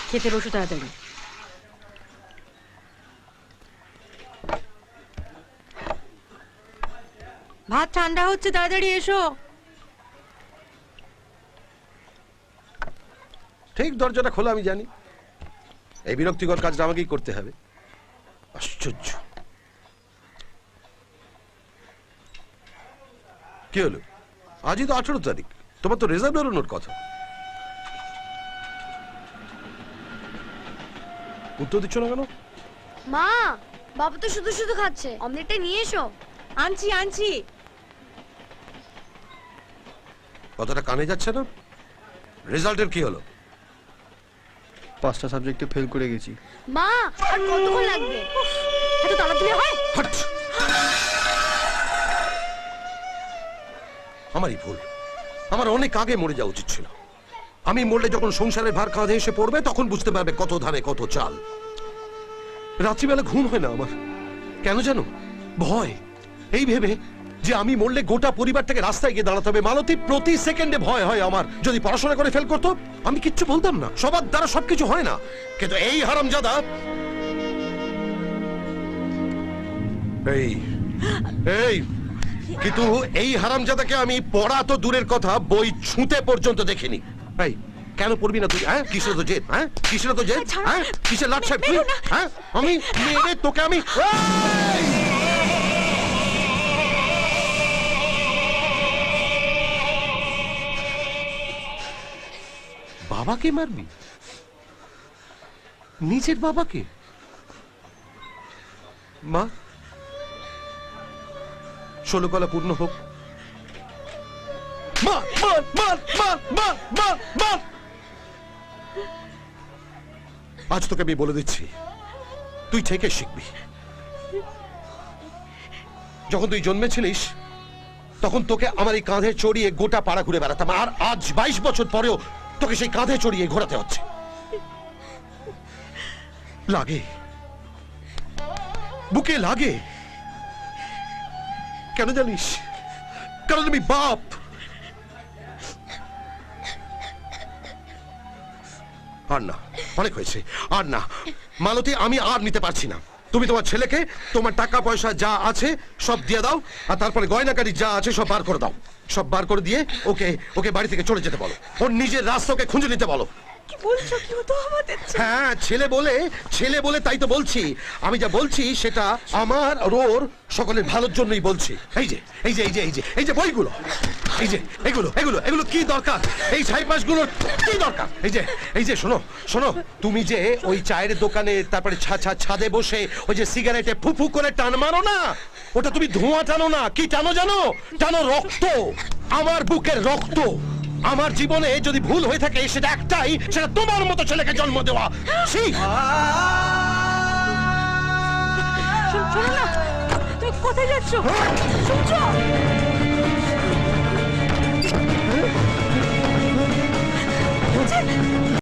খেতে বসো তাড়াতাড়ি। ভাত ঠান্ডা হচ্ছে, তাড়াতাড়ি এসো। ঠিক দরজাটা খোলা, আমি জানি এই বিরক্তিকর কাজটা আমাকেই করতে হবে। আশ্চর্য। কি হলো? আজই তো 18 তারিখ, তোমার তো রেজাল্ট বেরোনোর কথা। উত্তর দিচ্ছ না কেন? মা, বাবা তো শুধু শুধু খাচ্ছে, অমলেটটা নিয়ে এসো। আনছি আনছি। কথাটা কানে যাচ্ছে না? রেজাল্টের কি হলো? 5টা সাবজেক্টে ফেল করে গেছি। মা, আর কতক্ষণ লাগবে? এত তাড়াতাড়ি হয়? হাট! আমারই ভুল। আমার অনেক আগে মরে যাওয়া উচিত ছিল। আমি মরলে যখন সংসারের ভার কাঁধে এসে পড়বে তখন বুঝতে পারবে কত ধানে কত চাল। রাত্রিবেলা ঘুম হয় না আমার। কেন জানো? ভয়। এই ভেবে যে আমি মরলে গোটা পরিবারটাকে রাস্তায় গিয়ে দাঁড়াতে হবে। মালতী, প্রতি সেকেন্ডে ভয় হয় আমার। যদি পড়াশোনা করে ফেল করতো আমি কিচ্ছু বলতাম না। সবার দ্বারা সবকিছু হয় না, কিন্তু এই হারামজাদা এই এই কিন্তু এই হারামজাদাকে আমি পড়া তো দূরের কথা, বই ছুঁতে পর্যন্ত দেখিনি। এই কেন পড়বি না তুই? হ্যাঁ, কিসের তো জেদ? হ্যাঁ, কিসের তো জেদ? হ্যাঁ, কিসের লাট সাহেব তুই? হ্যাঁ, আমি মেরে তোকে আমি বাবাকে মারবি? নিজের বাবাকে? মা, 16 কলা পূর্ণ হোক। মার মার মার মার মার মার মার। আজ তোকে আমি বলে দিচ্ছি, তুই থেকে শিখবি। যখন তুই জন্মেছিলিস তখন তোকে আমার এই কাঁধে চড়িয়ে গোটা পাড়া ঘুরে বেড়াতাম, আর আজ 22 বছর পরেও তোকে সেই কাঁধে চড়িয়ে ঘোরাতে হচ্ছে। লাগে, বুকে লাগে। কেন জানিস? কারণ আমি বাপ। আর না, অনেক হয়েছে, আর না। মালতী, আমি আর নিতে পারছি না। তুমি তোমার ছেলেকে তোমার টাকা পয়সা যা আছে সব দিয়ে দাও, আর তারপরে গয়নাকাটি যা আছে সব বার করে দাও। সব বার করে দিয়ে ওকে ওকে বাড়ি থেকে চলে যেতে বলো। ওর নিজের রাস্তাকে খুঁজে নিতে বলো। কি বলছো? কি হতো আমাদের? হ্যাঁ, ছেলে বলে তাই তো বলছি। আমি যা বলছি সেটা আমার আর ওর সকলের ভালোর জন্যই বলছি। এই যে এই যে এই যে এই যে এই যে বইগুলো, এই যে এগুলো এগুলো এগুলো কি দরকার? এই ছাইপাশগুলোর কি দরকার? এই যে শোনো শোনো, তুমি যে ওই চায়ের দোকানে তারপরে ছাদে বসে ওই যে সিগারেটে ফুফু করে টান মারো না, ওটা তুমি ধোঁয়া টানো না। কি টানো জানো? টানো রক্ত, আমার বুকের রক্ত। আমার জীবনে যদি ভুল হয়ে থাকে সেটা একটাই, সেটা তোমার মতো ছেলেকে জন্ম দেওয়া। শোনো না, তুমি কোথায় যাচ্ছ? শুনছো?